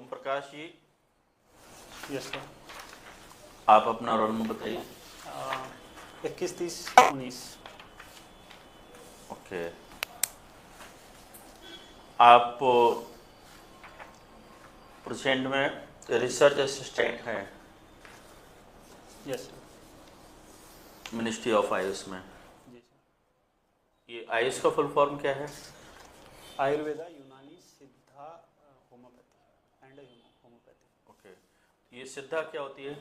Prakash ji, yes sir. आप अपना roll number बताइए। 21 30 19। ओके, आप प्रेजेंट में रिसर्च असिस्टेंट हैं yes sir. Ministry of Ayush में। जी सर। ये आयुष का फुल फॉर्म क्या है? आयुर्वेदा, यूनानी, सिद्धा, होम्योपैथी एंड होम्योपैथी। ओके, ये सिद्धा क्या होती है?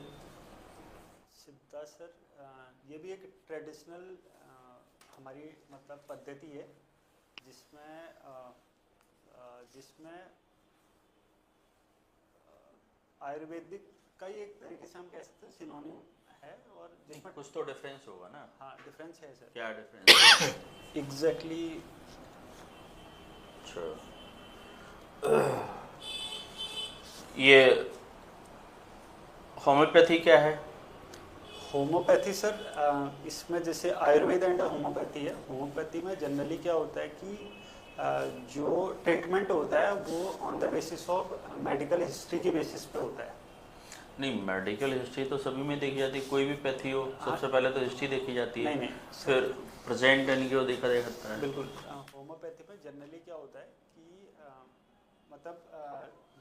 सिद्धा सर, ये भी एक ट्रेडिशनल हमारी मतलब पद्धति है जिसमें आयुर्वेदिक का ही एक तरीके से हम कह सकते हैं सिनोनिम है, और जिसमें कुछ तो डिफरेंस होगा ना? हाँ, डिफरेंस है सर। क्या डिफरेंस? एग्जैक्टली। अच्छा, ये होम्योपैथी क्या है? होम्योपैथी सर, इसमें जैसे आयुर्वेद एंड होम्योपैथी है। होम्योपैथी में जनरली क्या होता है कि जो ट्रीटमेंट होता है वो on the basis of medical history की बेसिस पे होता है। नहीं, मेडिकल हिस्ट्री तो सभी में देखी जाती है, कोई भी पैथी हो सबसे पहले तो हिस्ट्री देखी जाती है। नहीं फिर प्रेजेंट यानी कि वो देखा जाता है। बिल्कुल। होम्योपैथी में जनरली क्या होता है कि मतलब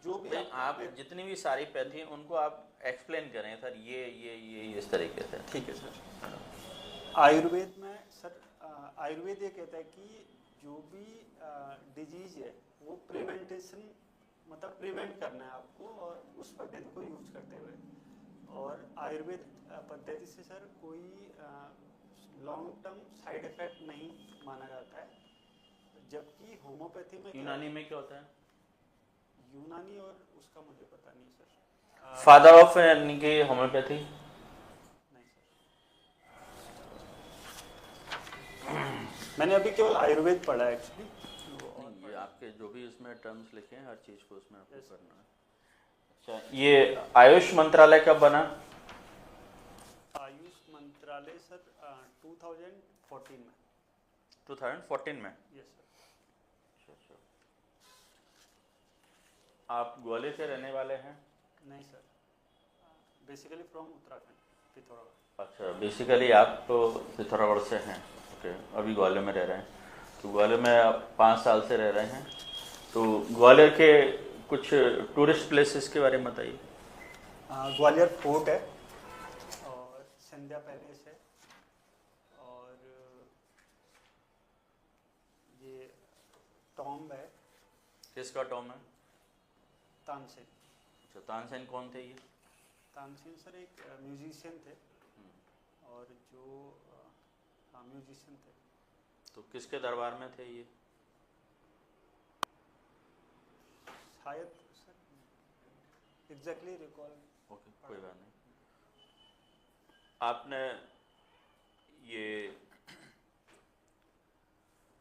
जो भी आप जितनी भी सारी पैथी हैं उनको आप एक्सप्लेन करें सर, ये इस तरीके से। ठीक है सर। आयुर्वेद में सर, आयुर्वेद ये कहता है कि जो भी डिजीज है वो प्रिवेंटेशन मतलब प्रिवेंट करना है आपको, और उस पद्धति को यूज करते हुए। और आयुर्वेद पद्धति से सर कोई लॉन्ग टर्म साइड इफेक्ट नहीं माना जाता है, जबकि होम्योपैथी में यूनानी में क्या होता है? यूनानी और उसका मुझे पता नहीं सर। फादर ऑफ यानी कि होम्योपैथी? नहीं सर, मैंने अभी केवल आयुर्वेद पढ़ा है एक्चुअली। ये आपके जो भी इसमें टर्म्स लिखे हैं हर चीज़ को उसमें आपको करना है। अच्छा, ये आयुष मंत्रालय कब बना? आयुष मंत्रालय सर 2014 में। 2014 में? Yes sir. अच्छा, आप ग्वालियर के रहने वाले हैं? नहीं sir, basically from Uttarakhand, Pithoragarh. अच्छा, बेसिकली आप तो पिथौरागढ़ से हैं। ओके, अभी ग्वालियर में रह रहे हैं। तो ग्वालियर में आप 5 साल से रह रहे हैं, तो ग्वालियर के कुछ टूरिस्ट प्लेसेस के बारे में बताइए। ग्वालियर फोर्ट है, और संध्या पैलेस है, और ये टॉम्ब है। किसका टॉम है? तानसेन। अच्छा, तानसेन कौन थे ये? तानसेन सर एक म्यूजिशियन थे, और जो म्यूजिशियन थे। तो किसके दरबार में थे ये? शायद सर एग्जैक्टली रिकॉल। ओके, कोई बात नहीं। आपने ये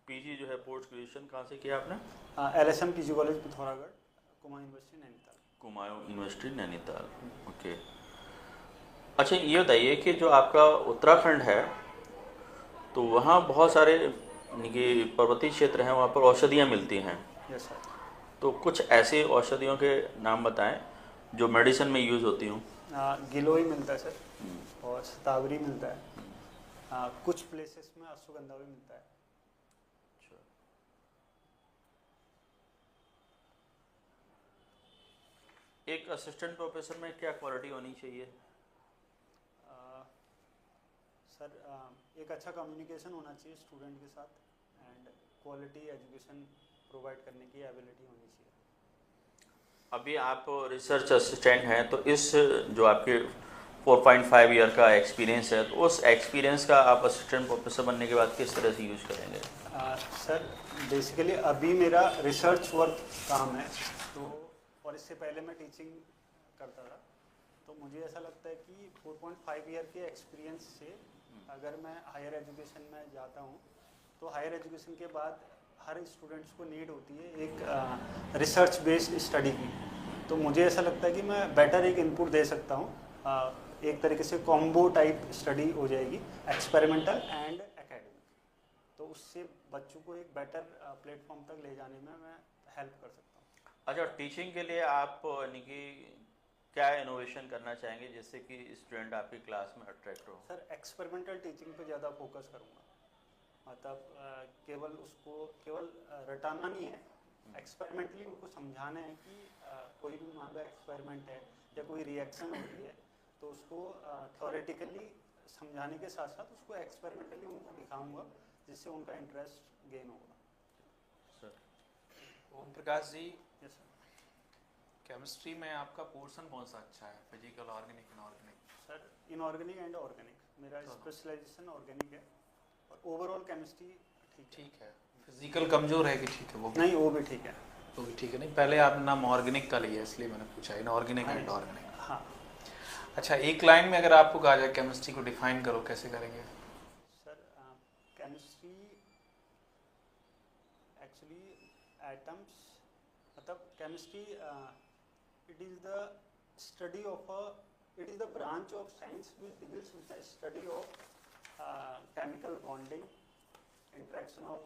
पीजी जो है पोस्ट ग्रेजुएशन कहाँ से किया आपने? LSM PG college Pithoragarh, Kumaon university Nainital. Kumaon university Nainital. Okay, अच्छा ये बताइए कि जो आपका उत्तराखंड है तो वहाँ बहुत सारे यानी कि पर्वतीय क्षेत्र हैं, वहाँ पर औषधियाँ मिलती हैं। Yes sir. तो कुछ ऐसी औषधियों के नाम बताएं जो मेडिसिन में यूज़ होती हूँ। गिलोय मिलता है सर, और शतावरी मिलता है। कुछ प्लेसेस में अश्वगंधा भी मिलता है। अच्छा, एक असिस्टेंट प्रोफेसर में क्या क्वालिटी होनी चाहिए? सर एक अच्छा कम्युनिकेशन होना चाहिए स्टूडेंट के साथ, एंड क्वालिटी एजुकेशन प्रोवाइड करने की एबिलिटी होनी चाहिए। अभी आप रिसर्च असिस्टेंट हैं, तो इस जो आपके 4.5 ईयर का एक्सपीरियंस है, तो उस एक्सपीरियंस का आप असिस्टेंट प्रोफेसर बनने के बाद किस तरह से यूज़ करेंगे? सर बेसिकली अभी मेरा रिसर्च वर्क काम है, तो और इससे पहले मैं टीचिंग करता था। तो मुझे ऐसा लगता है कि 4.5 ईयर के एक्सपीरियंस से अगर मैं हायर एजुकेशन में जाता हूँ, तो हायर एजुकेशन के बाद हर स्टूडेंट्स को नीड होती है एक रिसर्च बेस्ड स्टडी की। तो मुझे ऐसा लगता है कि मैं बेटर एक इनपुट दे सकता हूँ। एक तरीके से कॉम्बो टाइप स्टडी हो जाएगी, एक्सपेरिमेंटल एंड एकेडमिक। तो उससे बच्चों को एक बेटर प्लेटफॉर्म तक ले जाने में मैं हेल्प कर सकता हूँ। अच्छा, टीचिंग के लिए आप यानी कि क्या इनोवेशन करना चाहेंगे जिससे कि स्टूडेंट आपकी क्लास में अट्रैक्ट हो? सर एक्सपेरिमेंटल टीचिंग पे ज़्यादा फोकस करूँगा। मतलब केवल उसको केवल रटाना नहीं है, एक्सपेरिमेंटली उनको समझाना है कि कोई भी मान लो एक्सपेरिमेंट है या कोई रिएक्शन हो रही है तो उसको थ्योरेटिकली समझाने के साथ साथ उसको एक्सपेरिमेंटली उनको दिखाऊंगा जिससे उनका इंटरेस्ट गेन होगा। Sir, Om Prakash ji, yes sir. Chemistry में आपका पोर्शन कौन सा अच्छा है? Physical, organic, inorganic? Sir inorganic and organic, मेरा स्पेशलाइजेशन ऑर्गेनिक है और ओवरऑल केमिस्ट्री ठीक है। फिजिकल कमजोर है कि ठीक है? वो नहीं, वो भी ठीक है। वो भी ठीक है। नहीं, पहले आप नाम ऑर्गेनिक का लिया इसलिए मैंने पूछा, इनऑर्गेनिक एंड ऑर्गेनिक। हाँ अच्छा, एक लाइन में अगर आपको कहा जाए केमिस्ट्री को डिफाइन करो, कैसे करेंगे? सर केमिस्ट्री एक्चुअली एटम्स, मतलब chemistry it is the study of it is the branch of science which deals with the study of chemical bonding, interaction of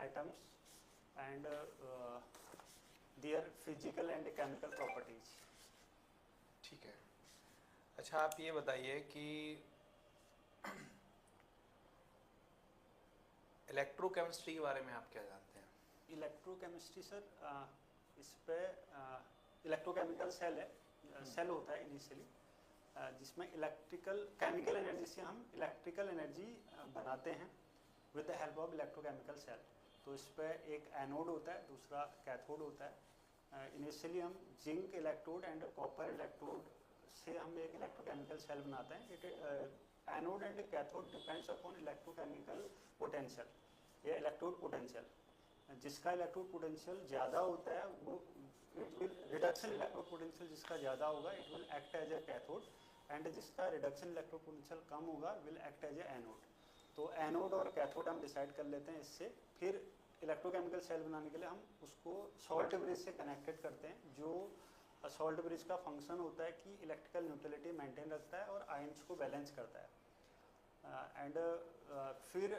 atoms and their physical and chemical properties. ठीक है। अच्छा, आप ये बताइए कि electrochemistry के बारे में आप क्या जानते हैं? इलेक्ट्रोकेमिस्ट्री सर इस पे इलेक्ट्रोकेमिकल सेल है, सेल होता है इनिशियली जिसमें इलेक्ट्रिकल केमिकल एनर्जी से हम इलेक्ट्रिकल एनर्जी बनाते हैं with the help of electrochemical cell. तो इस पर एक एनोड होता है, दूसरा कैथोड होता है। इनिशियली हम zinc electrode and copper electrode से हम एक इलेक्ट्रोकेमिकल सेल बनाते हैं। It anode and cathode depends upon electrochemical potential या इलेक्ट्रोड पोटेंशियल। जिसका इलेक्ट्रोड पोटेंशियल ज़्यादा होता है वो it will reduction electrode potential जिसका ज़्यादा होगा it will act as a cathode and जिसका रिडक्शन इलेक्ट्रोड पोटेंशियल कम होगा will act as a anode. तो एनोड और कैथोड हम डिसाइड कर लेते हैं इससे। फिर इलेक्ट्रोकेमिकल सेल बनाने के लिए हम उसको सॉल्ट ब्रिज से कनेक्टेड करते हैं। जो सॉल्ट ब्रिज का फंक्शन होता है कि इलेक्ट्रिकल न्यूट्रलिटी मेंटेन रखता है और आयंस को बैलेंस करता है। एंड फिर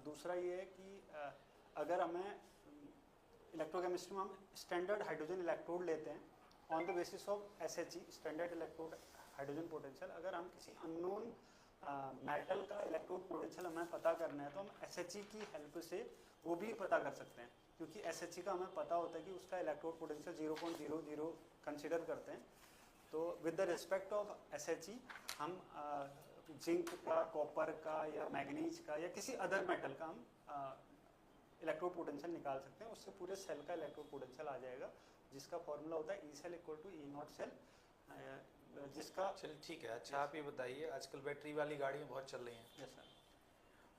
दूसरा ये है कि अगर हमें इलेक्ट्रोकेमिस्ट्री में हम स्टैंडर्ड हाइड्रोजन इलेक्ट्रोड लेते हैं on the basis of SHE, standard electrode hydrogen potential. अगर हम किसी अननोन मेटल का इलेक्ट्रोड पोटेंशियल हमें पता करना है तो हम SHE की हेल्प से वो भी पता कर सकते हैं, क्योंकि SHE का हमें पता होता है कि उसका इलेक्ट्रोड पोटेंशियल 0.00 कंसिडर करते हैं। तो with the respect of SHE हम जिंक का, कॉपर का या मैग्नीज का या किसी अदर मेटल का हम इलेक्ट्रोड पोटेंशियल निकाल सकते हैं। उससे पूरे सेल का इलेक्ट्रोड पोटेंशियल आ जाएगा जिसका फॉर्मूला होता है E cell equal to E0 cell, जिसका चलिए ठीक है। अच्छा, आप ये बताइए, आजकल बैटरी वाली गाड़ियाँ बहुत चल रही हैं। Yes sir.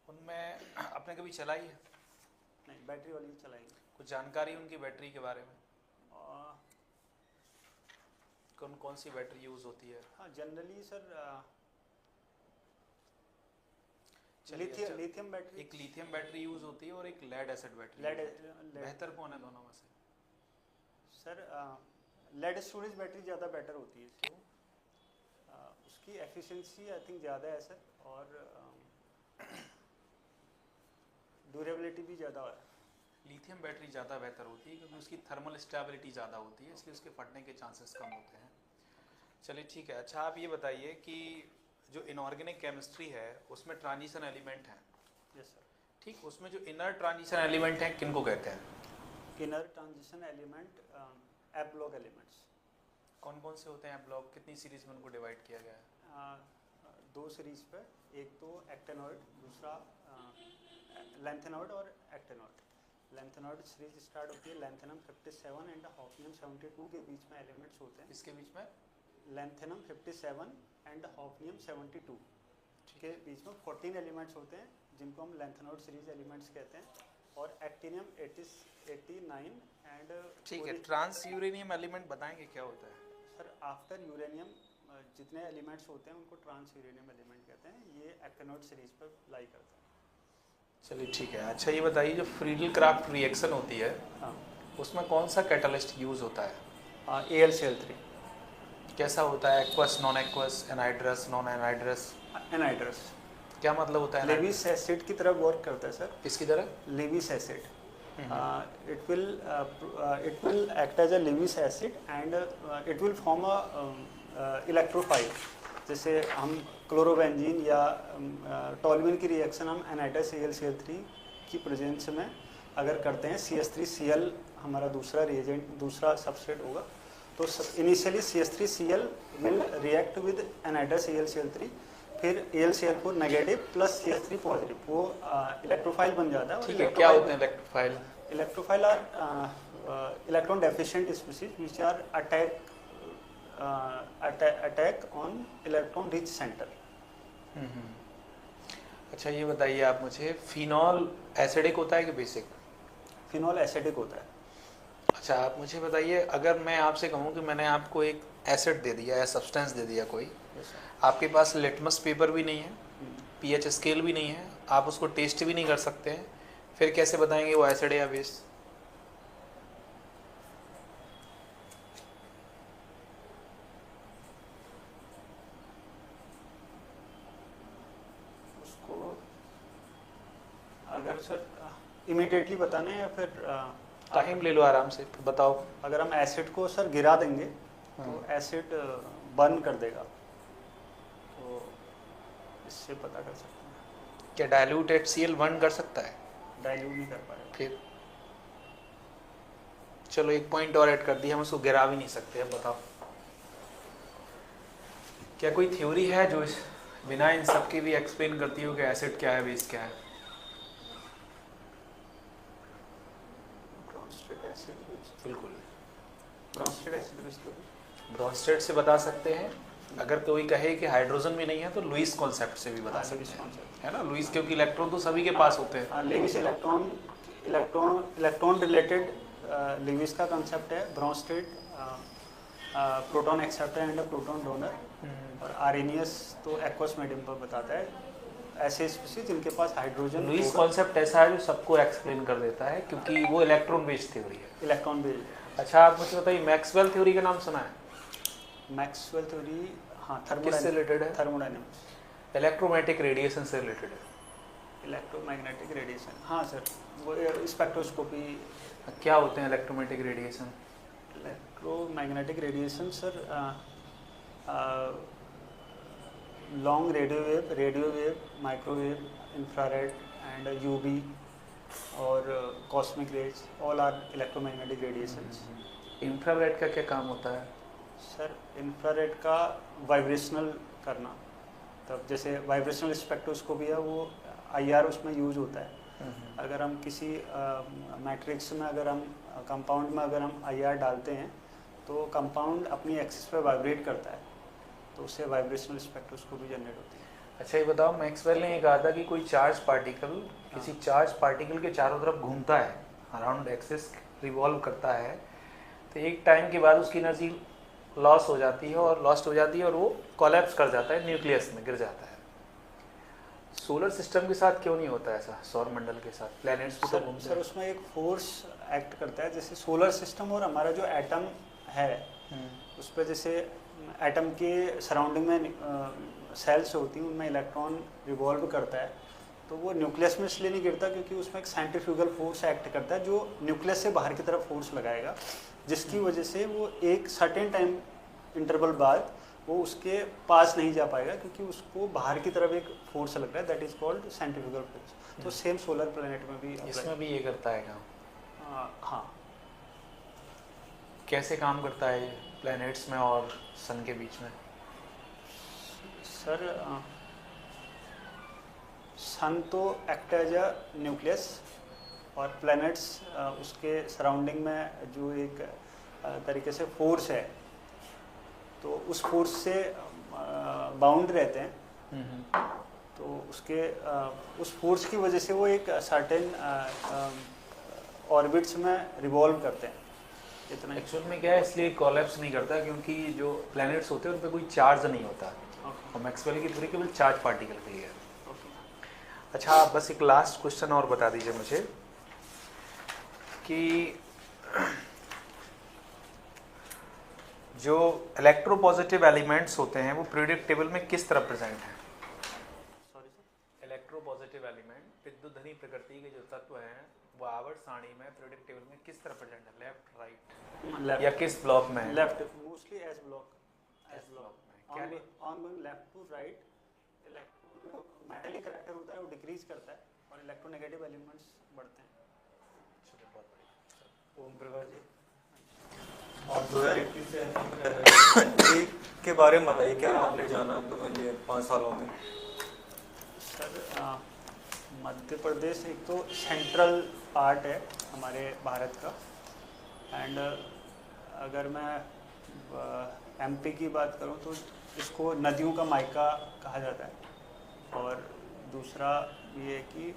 उनमें आपने कभी चलाई है? नहीं, बैटरी वाली चलाएंगे। कुछ जानकारी उनकी बैटरी के बारे में? कौन कौन सी बैटरी यूज़ होती है? हाँ, जनरली सर चलिए, अच्छा, लिथियम बैटरी। एक लिथियम बैटरी यूज़ होती है और एक लेड एसिड बैटरी। बेहतर कौन है दोनों में से? सर लेड स्टोरेज बैटरी ज़्यादा बेटर होती है। तो उसकी एफिशिएंसी आई थिंक ज़्यादा है सर और ड्यूरेबिलिटी भी ज़्यादा है। लिथियम बैटरी ज़्यादा बेहतर होती है क्योंकि उसकी थर्मल स्टेबिलिटी ज़्यादा होती है, इसलिए उसके फटने के चांसेस कम होते हैं। चलिए ठीक है। अच्छा, आप ये बताइए कि जो इनऑर्गेनिक केमिस्ट्री है उसमें ट्रांजिशन एलिमेंट हैं। Yes sir. ठीक, उसमें जो इनर ट्रांजिशन एलिमेंट हैं किनको कहते हैं? Inner transition element app block elements. कौन कौन से होते हैं ब्लॉक? कितनी सीरीज में उनको डिवाइड किया गया है? 2 सीरीज पे, एक तो एक्टेनॉइड, दूसरा लेंथेनॉइड और एक्टेनॉइड। लेंथेनॉइड सीरीज स्टार्ट होती है लेंथेनम 57 एंड हॉफनियम 72 के बीच में एलिमेंट्स होते हैं। इसके बीच में लेंथेनम 57 एंड हॉफनियम 72 के बीच में 14 एलिमेंट्स होते हैं जिनको हम लेंथेनॉइड सीरीज एलिमेंट्स कहते हैं। और एक्टिनियम 89 एंड ठीक है। ट्रांस यूरेनियम एलिमेंट बताएंगे क्या होता है? सर आफ्टर यूरेनियम जितने एलिमेंट्स होते हैं उनको ट्रांस यूरेनियम एलिमेंट कहते हैं। ये एक्टेनॉइड सीरीज पर लाई करते हैं। चलिए ठीक है। अच्छा, ये बताइए, जो फ्रीडल क्राफ्ट रिएक्शन होती है हाँ, उसमें कौन सा कैटलिस्ट यूज़ होता है? AlCl3। कैसा होता है? Aqueous, non aqueous, anhydrous, non anhydrous? Anhydrous. क्या मतलब होता है? लेविस एसिड की तरह वर्क करता है सर। किसकी तरह? Lewis acid. it will act as a Lewis acid and it will form a electrophile. जैसे हम क्लोरोबेंजीन या टोल्यूइन की रिएक्शन हम एनाइडस AlCl3 की प्रेजेंस में अगर करते हैं, CH3Cl हमारा दूसरा रिएजेंट, दूसरा सबस्ट्रेट होगा, तो initially CH3Cl will react with anhydrous AlCl3, फिर AlCl4 negative plus CH3 positive, वो इलेक्ट्रोफाइल बन जाता है। ठीक है, क्या होते हैं electrophile? Electrophile are electron deficient species which are attack on electron rich centre. अच्छा ये बताइए आप मुझे, फिनॉल एसिडिक होता है कि बेसिक? फिनॉल एसिडिक होता है। अच्छा आप मुझे बताइए, अगर मैं आपसे कहूँ कि मैंने आपको एक एसिड दे दिया या सब्सटेंस दे दिया कोई, आपके पास लिटमस पेपर भी नहीं है, पीएच स्केल भी नहीं है, आप उसको टेस्ट भी नहीं कर सकते हैं, फिर कैसे बताएंगे वो एसिड है या बेस? उसको अगर सर इमीडिएटली बताना है या फिर टाइम ले लो आराम से, बताओ। अगर हम एसिड को सर गिरा देंगे तो एसिड बर्न कर देगा, तो इससे पता कर सकते हैं। क्या डाइल्यूट HCl बर्न कर सकता है? डाइल्यूट नहीं कर पाएगा। फिर चलो एक पॉइंट और ऐड कर दिया, हम उसको गिरा भी नहीं सकते। अब बताओ क्या कोई थ्योरी है जो इस बिना इन सब के भी एक्सप्लेन करती हो कि एसिड क्या है, बेस क्या है? बिल्कुल, ब्रॉन्स्टेड से बता सकते हैं। अगर कोई कहे कि हाइड्रोजन भी नहीं है तो लुईस कॉन्सेप्ट से भी बता सकते हैं, है ना? लुईस, क्योंकि इलेक्ट्रॉन तो सभी के पास होते हैं। लुईस इलेक्ट्रॉन रिलेटेड लुईस का कॉन्सेप्ट है। Brønsted proton acceptor and proton donor, और आर्रेनियस तो एक्वस मीडियम पर बताता है ऐसे स्पीशीज जिनके पास हाइड्रोजन। लुईस कॉन्सेप्ट ऐसा है जो सबको एक्सप्लेन कर देता है, क्योंकि वो इलेक्ट्रॉन बेस्ड थ्योरी है। Electron based. अच्छा आप मुझे बताइए, मैक्सवेल थ्योरी का नाम सुना है? मैक्सवेल थ्योरी, हाँ, किससे रिलेटेड है? थर्मोडायनेमिक्स, इलेक्ट्रोमैग्नेटिक रेडिएशन से रिलेटेड है। इलेक्ट्रोमैग्नेटिक रेडिएशन, हाँ सर, वो स्पेक्ट्रोस्कोपी। क्या होते हैं electromagnetic radiation? Electromagnetic radiation sir long radio wave, microwave, infrared and UV और cosmic rays, all are electromagnetic radiations. Infrared का क्या काम होता है? सर इंफ्रारेड का वाइब्रेशनल करना, तब जैसे वाइब्रेशनल स्पेक्ट्रोस्कोपी है वो IR उसमें यूज होता है। अगर हम किसी मैट्रिक्स में, अगर हम कंपाउंड में अगर हम IR डालते हैं तो कंपाउंड अपनी एक्सिस पे वाइब्रेट करता है, तो उससे वाइब्रेशनल स्पेक्ट्रोस्कोपी जनरेट होती है। अच्छा ये बताओ, मैक्सवेल ने ये कहा था कि कोई चार्ज पार्टिकल किसी चार्ज पार्टिकल के चारों तरफ घूमता है, अराउंड एक्सिस रिवॉल्व करता है, तो एक टाइम के बाद उसकी एनर्जी लॉस्ट हो जाती है और वो कोलैप्स कर जाता है, न्यूक्लियस में गिर जाता है। सोलर सिस्टम के साथ क्यों नहीं होता ऐसा? सौर मंडल के साथ प्लैनेट्स तो घूमते हैं। सर उसमें एक फोर्स एक्ट करता है, जैसे सोलर सिस्टम और हमारा जो एटम है उस पर, जैसे एटम के सराउंडिंग में सेल्स होती हैं, उनमें इलेक्ट्रॉन रिवॉल्व करता है, तो वो न्यूक्लियस में इसलिए नहीं गिरता क्योंकि उसमें एक सेंट्रीफ्यूगल फोर्स एक्ट करता है जो न्यूक्लियस से बाहर की तरफ फोर्स लगाएगा, जिसकी वजह से वो एक सर्टेन टाइम इंटरवल बाद वो उसके पास नहीं जा पाएगा, क्योंकि उसको बाहर की तरफ एक फोर्स लग रहा है, that is called centrifugal force. तो सेम सोलर प्लैनेट में भी इसमें भी ये करता है काम? हाँ। कैसे काम करता है ये प्लैनेट्स में और सन के बीच में? सर सन तो एक्ट एज अ न्यूक्लियस और प्लैनेट्स उसके सराउंडिंग में जो एक तरीके से फोर्स है, तो उस फोर्स से बाउंड रहते हैं, तो उसके उस फोर्स की वजह से वो एक सर्टेन ऑर्बिट्स में रिवॉल्व करते हैं। इतना एक्चुअल में क्या है, इसलिए कोलैप्स नहीं करता क्योंकि जो प्लैनेट्स होते हैं उन पर कोई चार्ज नहीं होता, और मैक्सवेल की थ्योरी केवल चार्ज पार्टिकल के लिए है। अच्छा आप बस एक लास्ट क्वेश्चन और बता दीजिए मुझे कि जो इलेक्ट्रोपॉजिटिव एलिमेंट्स होते हैं वो पीरियोडिक टेबल में किस तरह प्रेजेंट हैं? इलेक्ट्रोपॉजिटिव एलिमेंट, विद्युत धनी प्रकृति के जो तत्व हैं बावर सारणी में पीरियोडिक टेबल में किस तरह प्रेजेंट है, लेफ्ट राइट लेफ्ट या किस ब्लॉक में है? लेफ्ट मोस्टली एस ब्लॉक में क्या नहीं? On going left to right metallic character होता है वो डिक्रीज करता है और इलेक्ट्रोनेगेटिव एलिमेंट्स बढ़ते हैं। चलिए बहुत बढ़िया। ओम प्रकाश जी, और 2021 से के बारे में बताइए, क्या आपने जाना ये 5 सालों में? सर मध्य प्रदेश एक तो सेंट्रल पार्ट है हमारे भारत का, एंड अगर मैं एमपी की बात करूं तो इसको नदियों का मायका कहा जाता है। और दूसरा ये है कि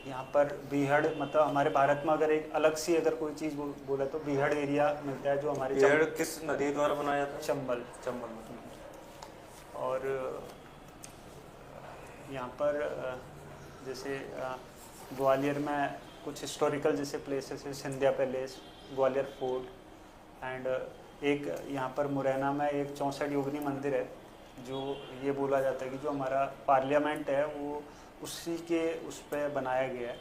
यहाँ पर बीहड़, मतलब हमारे भारत में अगर एक अलग सी अगर कोई चीज़ बोले तो बीहड़ एरिया मिलता है जो हमारे बीहड़ किस नदी द्वारा बनाया जाता है? चंबल। और यहाँ पर जैसे ग्वालियर में कुछ हिस्टोरिकल जैसे प्लेसेस है, Scindia palace, Gwalior fort, and एक यहाँ पर मुरैना में एक 64 योगिनी मंदिर है जो ये बोला जाता है कि जो हमारा पार्लियामेंट है वो उसी के उस पर बनाया गया है।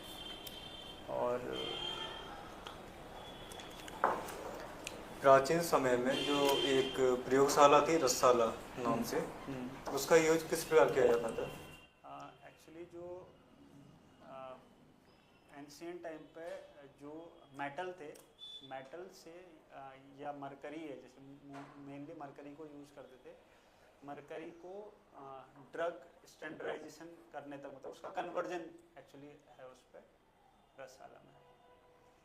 और प्राचीन समय में जो एक प्रयोगशाला थी रसशाला नाम से, उसका यूज किस प्रकार किया जाता था? एक्चुअली जो एंशियंट टाइम पे जो मेटल थे, मेटल से या मरकरी है, जैसे मेनली मरकरी को यूज़ करते थे। मरकरी को ड्रग स्टैंडर्डाइजेशन करने तक, मतलब उसका कन्वर्जन एक्चुअली है उस पर रसशाला में,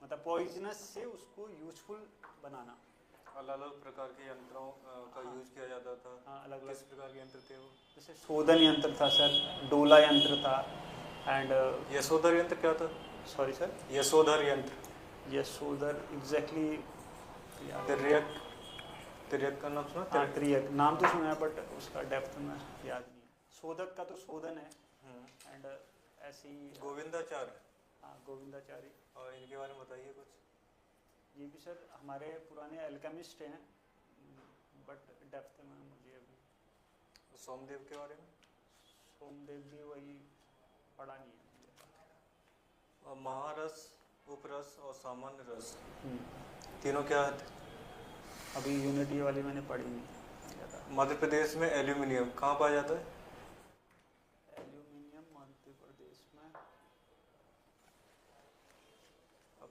मतलब पॉइजनस से उसको यूजफुल बनाना। अलग अलग प्रकार के यंत्रों का यूज किया जाता था। हाँ, अलग किस अलग प्रकार के यंत्र थे वो? जैसे शोधन यंत्र था सर, डोला यंत्र था, एंड यशोधर यंत्र क्या था? सॉरी सर, यशोधर यंत्र, यशोधर एग्जैक्टली तिर्यक का नाम सुना? हाँ, त्रियक नाम तो सुना है बट उसका डेप्थ में याद नहीं है। शोधक का तो शोधन है, एंड ऐसी गोविंदाचार्य। हाँ, गोविंदाचार्य। और इनके बारे में बताइए कुछ। ये भी सर हमारे पुराने एल्केमिस्ट हैं, बट डेप्थ में मुझे अभी। सोमदेव के बारे में? सोमदेव जी वही पढ़ा नहीं है मुझे। और महारस, उपरस और सामान्य रस, तीनों क्या है? अभी यूनिट ये वाली मैंने पढ़ी नहीं। मध्य प्रदेश में एल्यूमिनियम कहाँ पाया जाता है? एल्यूमिनियम मध्य प्रदेश में।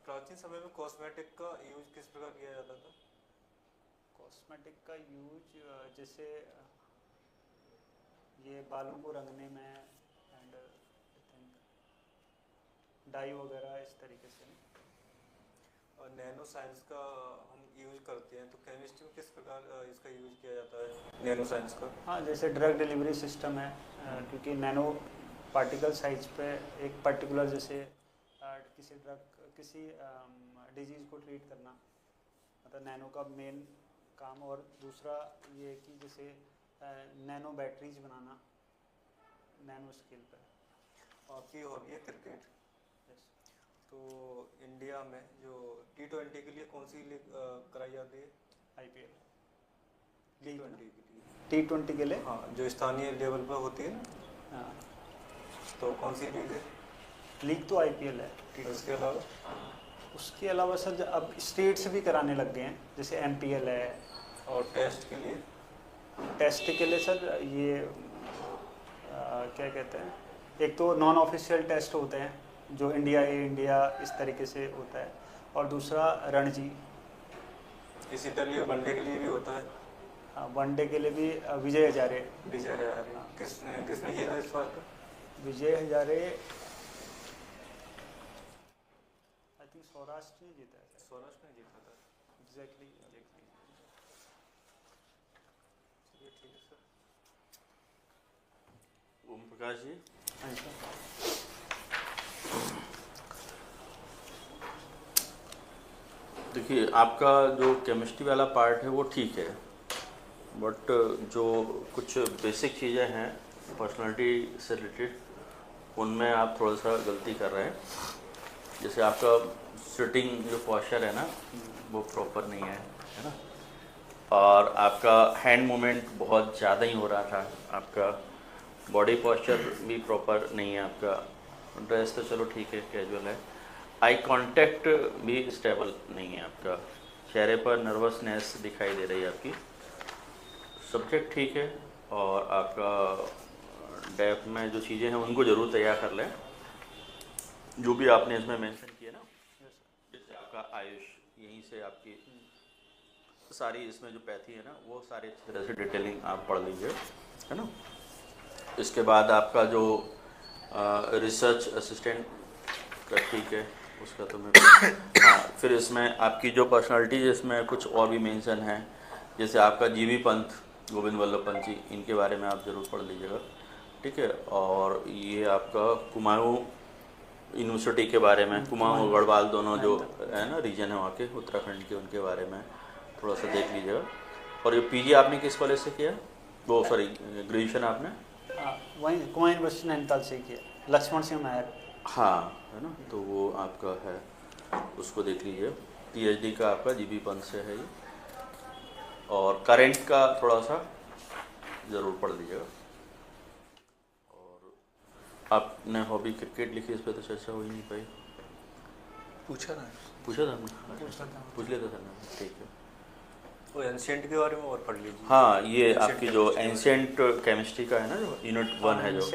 प्राचीन समय में कॉस्मेटिक का यूज किस प्रकार किया जाता था? कॉस्मेटिक का यूज जैसे ये बालों को रंगने में, एंड आई थिंक डाई वगैरह इस तरीके से। और नैनो साइंस का हम यूज करते हैं, तो केमिस्ट्री में किस प्रकार इसका यूज किया जाता है नैनो साइंस का? हाँ, जैसे ड्रग डिलीवरी सिस्टम है, क्योंकि नैनो पार्टिकल साइज पे एक पर्टिकुलर जैसे किसी ड्रग, किसी डिजीज़ को ट्रीट करना, मतलब नैनो का मेन काम। और दूसरा ये कि जैसे नैनो बैटरीज बनाना नैनो स्केल पर। आपकी हॉबी है क्रिकेट, तो इंडिया में जो T20 के लिए कौन सी लीग कराई जाती है? IPL T20 के लिए? T20 के लिए, हाँ, जो स्थानीय लेवल पर होती है ना, हाँ, तो कौन सी लीग है? लीग तो IPL है। उसके अलावा? उसके अलावा सर अब स्टेट्स भी कराने लग गए हैं, जैसे MPL है। और टेस्ट के लिए? टेस्ट के लिए सर ये क्या कहते हैं, एक तो नॉन ऑफिशियल टेस्ट होते हैं जो इंडिया ए इंडिया इस तरीके से होता है, और दूसरा रणजी। इसी तरह वनडे के लिए भी होता है? हाँ, वनडे के लिए भी विजय हजारे। विजय हजारे किसने किसने किया था इस बार का? विजय हजारे आई थिंक सौराष्ट्र ने जीता है। सौराष्ट्र ने जीता था एग्जैक्टली। चलिए ठीक है सर। ओम प्रकाश जी, हाँ सर। देखिए आपका जो केमिस्ट्री वाला पार्ट है वो ठीक है, बट जो कुछ बेसिक चीज़ें हैं पर्सनालिटी से रिलेटेड उनमें आप थोड़ा सा गलती कर रहे हैं। जैसे आपका सिटिंग जो पोस्चर है ना वो प्रॉपर नहीं है ना, और आपका हैंड मूवमेंट बहुत ज़्यादा ही हो रहा था, आपका बॉडी पोस्चर भी प्रॉपर नहीं है, आपका ड्रेस तो चलो ठीक है कैजुअल है, आई कांटेक्ट भी स्टेबल नहीं है आपका, चेहरे पर नर्वसनेस दिखाई दे रही है आपकी। सब्जेक्ट ठीक है, और आपका डेप में जो चीज़ें हैं उनको ज़रूर तैयार कर लें, जो भी आपने इसमें मेंशन किया ना, जैसे आपका आयुष, यहीं से आपकी सारी इसमें जो पैथी है ना वो सारी अच्छी तरह से डिटेलिंग आप पढ़ लीजिए, है ना। इसके बाद आपका जो रिसर्च असिस्टेंट का ठीक है, उसका तो मैं हाँ, फिर इसमें आपकी जो पर्सनालिटीज इसमें कुछ और भी मेंशन है, जैसे आपका जीबी पंत, गोविंद वल्लभ पंत जी, इनके बारे में आप ज़रूर पढ़ लीजिएगा, ठीक है। और ये आपका कुमाऊँ यूनिवर्सिटी के बारे में, कुमाऊँ और गढ़वाल दोनों जो है ना रीजन है वहाँ के उत्तराखंड के, उनके बारे में थोड़ा सा देख लीजिएगा। और ये पीजी आपने किस कॉलेज से किया, वो सॉरी ग्रेजुएशन आपने? वहीं कुमाऊँ यूनिवर्सिटी नैनीताल से किया, लक्ष्मण सिंह नायर। हाँ, है ना, तो वो आपका है, उसको देख लीजिए। पीएचडी का आपका जीबी पंत से है ये, और करेंट का थोड़ा सा ज़रूर पढ़ लीजिएगा। और आपने हॉबी क्रिकेट लिखी, इस पर तो चर्चा हो ही नहीं पाई। पूछा ना, पूछा था हमने, पूछ लिया था सर ने, ठीक है। वो एंशिएंट के बारे में और पढ़ लीजिए। हाँ, ये आपकी जो एंशिएंट केमिस्ट्री का है ना, जो यूनिट 1 है जो,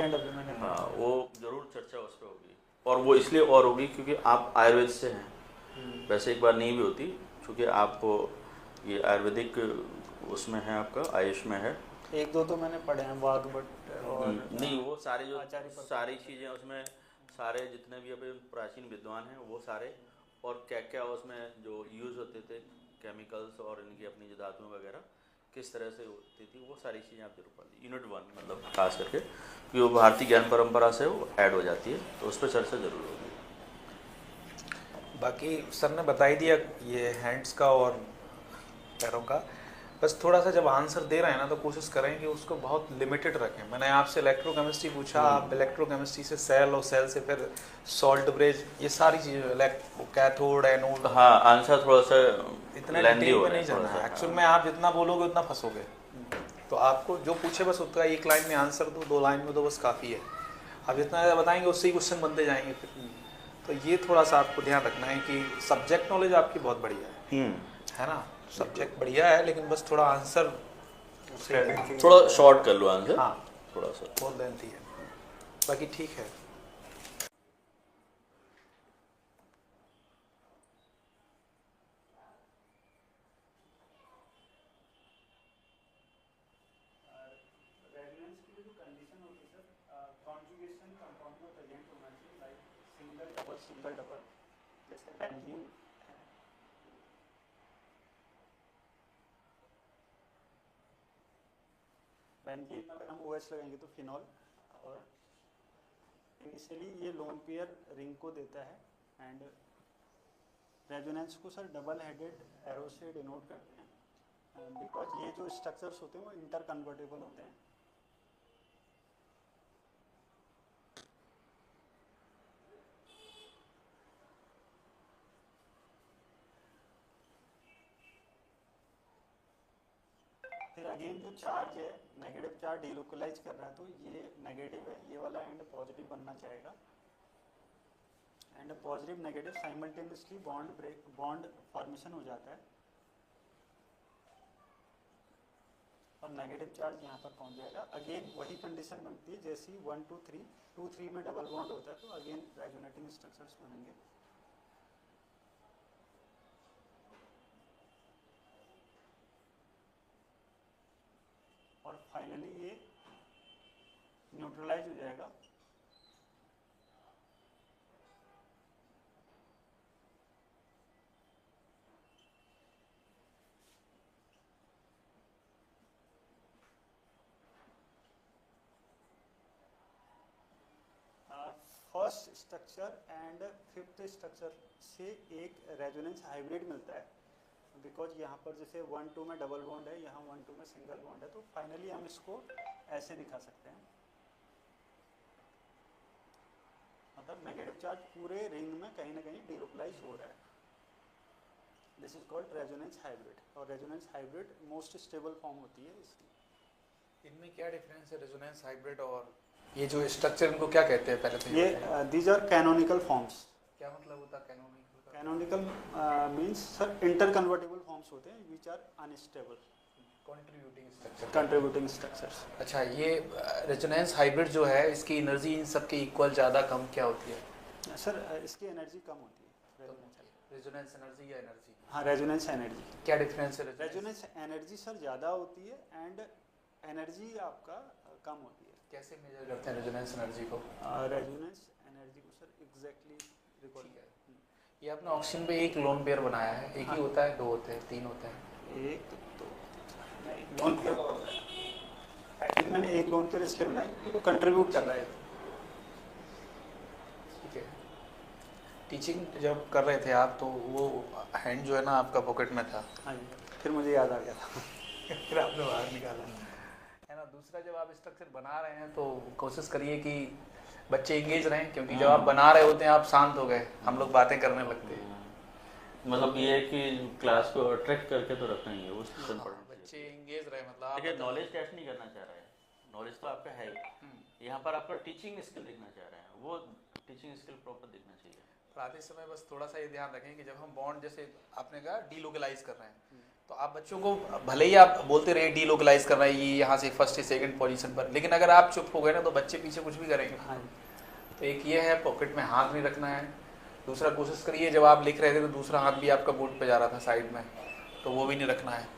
हाँ, वो ज़रूर चर्चा उस पर होगी। और वो इसलिए और होगी क्योंकि आप आयुर्वेद से हैं, वैसे एक बार नहीं भी होती, क्योंकि आपको ये आयुर्वेदिक उसमें है, आपका आयुष में है। एक दो तो मैंने पढ़े हैं, वाघभट्ट और नहीं, वो सारे जो आचार्य सारी चीज़ें उसमें, सारे जितने भी अभी प्राचीन विद्वान हैं वो सारे, और क्या क्या उसमें जो यूज़ होते थे केमिकल्स और इनकी अपनी जो धातुएं वगैरह किस तरह से होती थी, वो सारी चीज़ें आप जरूर पढ़ लीजिए। यूनिट 1 मतलब खास करके, क्योंकि वो भारतीय ज्ञान परंपरा से वो ऐड हो जाती है, तो उस पर चर्चा जरूर होगी। बाकी सर ने बता ही दिया ये हैंड्स का और पैरों का। बस थोड़ा सा जब आंसर दे रहे हैं ना तो कोशिश करें कि उसको बहुत लिमिटेड रखें। मैंने आपसे इलेक्ट्रोकेमिस्ट्री पूछा, आप इलेक्ट्रोकेमिस्ट्री से सेल, और सेल से फिर सॉल्ट ब्रिज, ये सारी चीज़ें, कैथोड, एनोड, हाँ, आंसर थोड़ा सा इतना लेंदी डिटेल हो में रहा नहीं है थोड़ा जाना है। सा। एक्चुअल में आप जितना बोलोगे उतना फंसोगे। तो आपको जो पूछे बस उतना एक लाइन में आंसर दो, 2 लाइन में दो, बस काफ़ी है। आप जितना ज़्यादा बताएंगे उससे ही क्वेश्चन बनते जाएंगे फिर। तो ये थोड़ा सा आपको ध्यान रखना है कि सब्जेक्ट नॉलेज आपकी बहुत बढ़िया है ना, सब्जेक्ट बढ़िया है, लेकिन बस थोड़ा आंसर थोड़ा शॉर्ट कर लो आंसर, हाँ, थोड़ा सा बहुत लेंथी है, बाकी ठीक है। रेजोनेंस की जो कंडीशन होती है सर, कॉन्जुगेशन कंपाउंड में प्रेजेंट होना चाहिए, लाइक सिंगल डबल, जैसे बेंजीन। बेंजीन में अगर हम OH लगाएंगे तो फिनॉल, और इनिशियली ये लोन पेयर रिंग को देता है, एंड रेजोनेंस को सर डबल हेडेड एरो से डिनोट करते हैं, बिकॉज ये जो स्ट्रक्चर्स होते हैं वो इंटर कन्वर्टेबल होते हैं। फिर अगेन जो चार्ज है, नेगेटिव चार्ज डिलोकलाइज कर रहा है, तो ये नेगेटिव है, ये वाला एंड पॉजिटिव बनना चाहेगा, and positive negative simultaneously bond break, bond formation हो जाता है, और नेगेटिव चार्ज यहाँ पर पहुँच जाएगा। अगेन वही कंडीशन बनती है जैसी 1 2 3, 2 3 में डबल बॉन्ड होता है, तो अगेन रेजोनेटिंग स्ट्रक्चर्स बनेंगे। और फाइनली ये न्यूट्रलाइज हो जाएगा। First structure and fifth structure से एक रेजोनेंस हाइब्रिड मिलता है, बिकॉज यहाँ पर जैसे 1 2 में डबल बॉन्ड है, यहाँ 1 2 में सिंगल बॉन्ड है, तो फाइनली हम इसको ऐसे दिखा सकते हैं, मतलब नेगेटिव चार्ज पूरे रिंग में कहीं ना कहीं डिलोकलाइज हो रहा है। This is called resonance hybrid, और resonance hybrid most stable form होती है इसकी। इनमें क्या डिफरेंस है रेजोनेंस हाइब्रिड और ये जो स्ट्रक्चर, इनको क्या कहते हैं पहले तो ये दीज आर कैनोनिकल फॉर्म्स। क्या मतलब होता है कैनोनिकल का? Canonical means sir interconvertible forms होते हैं which are unstable contributing structure. Contributing structures. अच्छा, ये रेजोनेंस हाइब्रिड जो है इसकी एनर्जी इन सब के इक्वल ज़्यादा कम क्या होती है? सर इसकी एनर्जी कम होती है। रेजोनेंस एनर्जी या एनर्जी? हाँ रेजोनेंस एनर्जी। क्या डिफरेंस है? रेजोनेंस एनर्जी सर ज़्यादा होती है एंड एनर्जी आपका कम होती है। कैसे मेजर करते हैं रेजोनेंस एनर्जी को? रेजोनेंस एनर्जी को सर एग्जैक्टली रिकॉर्ड ठीक है। ये आपने ऑक्सीजन पे एक लोन पेयर बनाया है, एक ही होता है, दो होते हैं, तीन होते हैं? एक तो नहीं लोन पेयर होता है। एक्चुअली मैंने एक लोन पेयर इसलिए बनाया तो कंट्रीब्यूट कर रहा है। ठीक है। टीचिंग जब कर रहे थे आप तो वो हैंड जो है ना आपका पॉकेट में था, हाँ जी, फिर मुझे याद आ गया था। फिर आपने बाहर निकाला है ना। दूसरा, जब आप स्ट्रक्चर बना रहे हैं तो कोशिश करिए कि बच्चे एंगेज रहें, क्योंकि जब आप बना रहे होते हैं आप शांत हो गए, हम लोग बातें करने लगते हैं। मतलब ये है कि क्लास को अट्रैक्ट करके तो रखना ही है उस हाँ, बच्चे एंगेज रहे, मतलब आप देखिए नॉलेज टेस्ट नहीं करना चाह रहे हैं, नॉलेज तो आपका है ही, यहाँ पर आपका टीचिंग स्किल दिखना चाह रहे हैं, वो टीचिंग स्किल प्रॉपर दिखना चाहिए। पढ़ाते समय बस थोड़ा सा ये ध्यान रखें कि जब हम बॉन्ड, जैसे आपने कहा डीलोकलाइज कर रहे हैं, तो आप बच्चों को भले ही आप बोलते रहे डीलोकलाइज कर रहे हैं, ये यहाँ से फर्स्ट से सेकंड पोजीशन पर, लेकिन अगर आप चुप हो गए ना तो बच्चे पीछे कुछ भी करेंगे। हाँ जी। तो एक ये है पॉकेट में हाथ नहीं रखना है। दूसरा, कोशिश करिए जब आप लिख रहे थे तो दूसरा हाथ भी आपका बोर्ड पे जा रहा था साइड में, तो वो भी नहीं रखना है।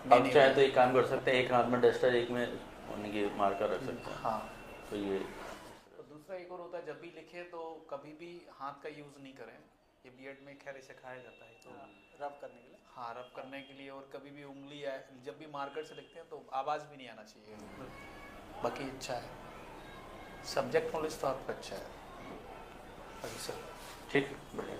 आप चाहे तो एक काम कर सकते हैं, एक हाथ में डस्टर, एक में उनकी मार्कर रख सकते हैं। हाँ, तो ये तो दूसरा एक और होता है, जब भी लिखे तो कभी भी हाथ का यूज़ नहीं करें। ये बीएड में खैर सिखाया जाता है, तो रब करने के लिए। हाँ, रब करने के लिए। और कभी भी उंगली है, जब भी मार्कर से लिखते हैं तो आवाज़ भी नहीं आना चाहिए। बाकी अच्छा है, सब्जेक्ट नॉलेज तो आपका अच्छा है। बाकी सब ठीक, बढ़िया।